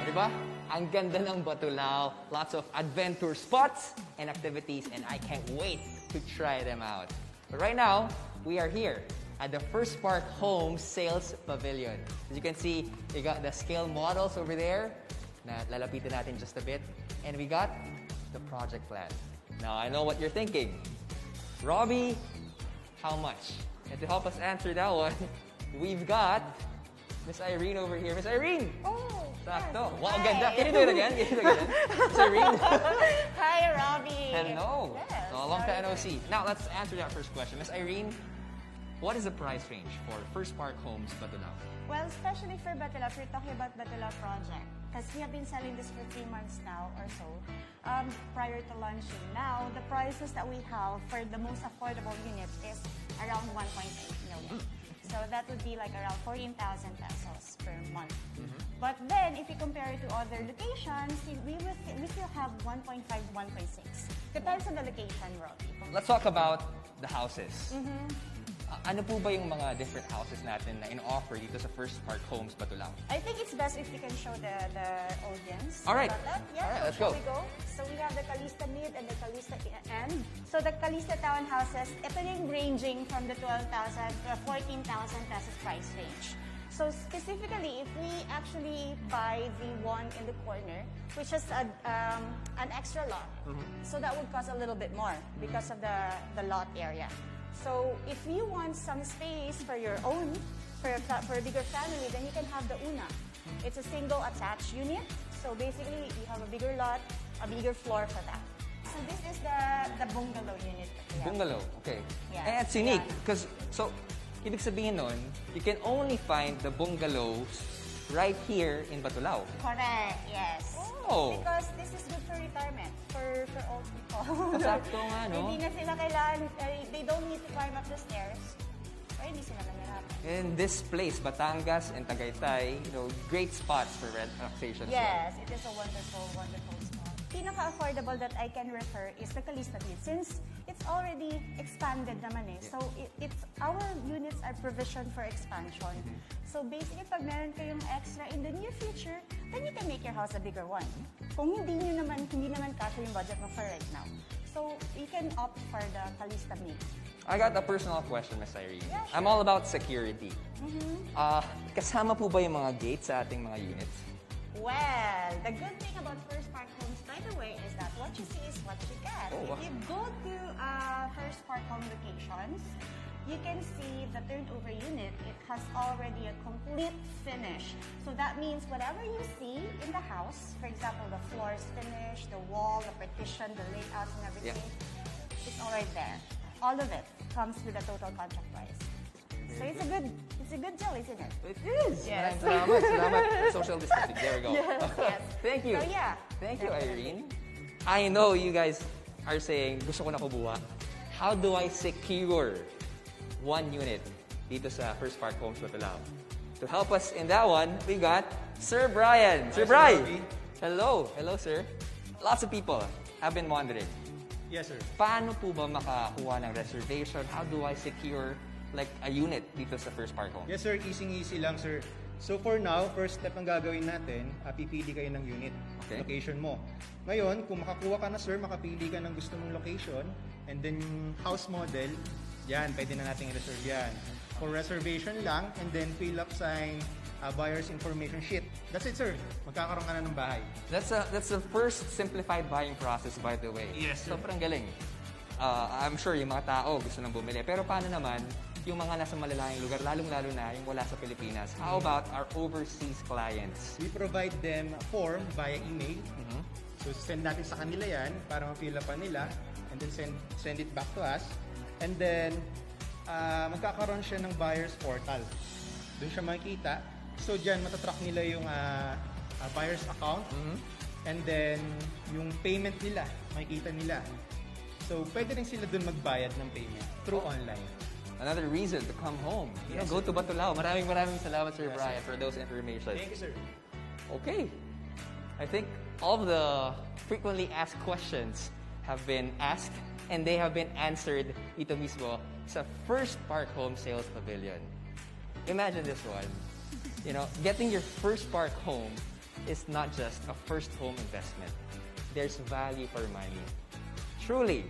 Diba? Ang ganda ng Batulao. Lots of adventure spots and activities, and I can't wait to try them out. But right now, we are here at the PHirst Park Home Sales Pavilion. As you can see, we got the scale models over there na lalapitan natin just a bit. And we got the project plan. Now, I know what you're thinking. Robbie, how much? And to help us answer that one, we've got Miss Irene over here. Miss Irene! Oh, Sakto. yes. Wow, Hi. ganda. Can you do it again? Miss Irene? Hi, Robbie. Hello. Yes, So, long time no see. Now, let's answer that first question. Miss Irene, what is the price range for PHirst Park Homes Batulao? Well, especially for Batulao, if you're talking about Batulao project, because we have been selling this for 3 months now or so, prior to launching. Now, the prices that we have for the most affordable unit is around 1.8 million. So that would be like around 14,000 pesos per month. But then, if you compare it to other locations, we still have 1.5, 1.6. Depends on the location, Robbie. Let's talk about the houses. Ano po ba yung mga different houses natin na in-offer dito sa PHirst Park Homes Batulao? I think it's best if we can show the audience. All right. about that. Yeah, All right, let's shall go. we go? So we have the Calista Mid and the Calista End. So the Calista Townhouses, ito yung ranging from the 12,000 to 14,000 pesos price range. So specifically, if we actually buy the one in the corner, which is an extra lot, so that would cost a little bit more because of the lot area. So if you want some space for your own, for a bigger family, then you can have the Una. It's a single attached unit. So basically, you have a bigger lot, a bigger floor for that. So this is the bungalow unit. Yeah. Bungalow, okay. Yes, And it's unique yeah. because, so, ibig sabihin nun, you can only find the bungalows right here in Batulao. Correct, yes. Oh. Because this is good for retirement, for old people. Sakto nga, no? Hindi na sila kailangan, they don't need to climb up the stairs. Or hindi sila mahirapan. In this place, Batangas and Tagaytay, great spots for relaxation. Yes, it is a wonderful, wonderful spot. Pinaka-affordable that I can refer is the Calista Mid since it's already expanded naman eh. So it's our units are provisioned for expansion. So basically, pag meron kayong extra in the near future, then you can make your house a bigger one. Kung hindi naman kasya yung budget mo for right now. So you can opt for the Calista Mid. I got a personal question, Miss Irene. Yeah, sure. I'm all about security. Kasama po ba yung mga gates sa ating mga units? Well, the good thing about PHirst Park Homes, by the way, is that what you see is what you get. Oh, wow. If you go to PHirst Park Home locations, you can see the turnover unit. It has already a complete finish. So that means whatever you see in the house, for example, the floor is finished, the wall, the partition, the layouts and everything, it's all right there. All of it comes with a total contract price. So it's a good deal, isn't it? It is! Yes. Salamat. Social distancing. There we go. Yes, yes. Thank you. So yeah. Thank you, definitely. Irene. I know you guys are saying, gusto ko na kubuha. How do I secure one unit dito sa PHirst Park Homes Batulao? To help us in that one, we got Sir Brian. Sir Brian! Hello. Hello, sir. Lots of people have been wondering, Yes, sir. paano po ba makakuha ng reservation? How do I secure like a unit dito sa PHirst Park Home? Yes, sir. Easy lang, sir. So for now, first step ang gagawin natin, pipili kayo ng unit, Okay. location mo. Ngayon, kung makakuha ka na, sir, makapili ka ng gusto mong location, and then house model, yan, pwede na natin i-reserve yan. For reservation lang, and then fill up sign, buyer's information sheet. That's it, sir. Magkakaroon ka na ng bahay. That's the first simplified buying process, by the way. Yes, sir. Sobrang galing. I'm sure yung mga tao gusto nang bumili. Pero paano naman yung mga nasa malalayong lugar, lalong-lalo na yung wala sa Pilipinas? How about our overseas clients? We provide them a form via email. So send natin sa kanila yan para ma-fill up nila, and then send it back to us. And then magkakaroon siya ng buyer's portal. Doon siya makikita. So dyan matatrack nila yung buyer's account, and then yung payment nila, makikita nila. So pwede rin sila doon magbayad ng payment through online. Another reason to come home. Yes, Go to Batulao. Maraming salamat, Sir Brian, for those information. Thank you, sir. Okay. I think all of the frequently asked questions have been asked and they have been answered dito mismo sa PHirst Park Home Sales Pavilion. Imagine this one. Getting your first park home is not just a first home investment. There's value for money. Truly,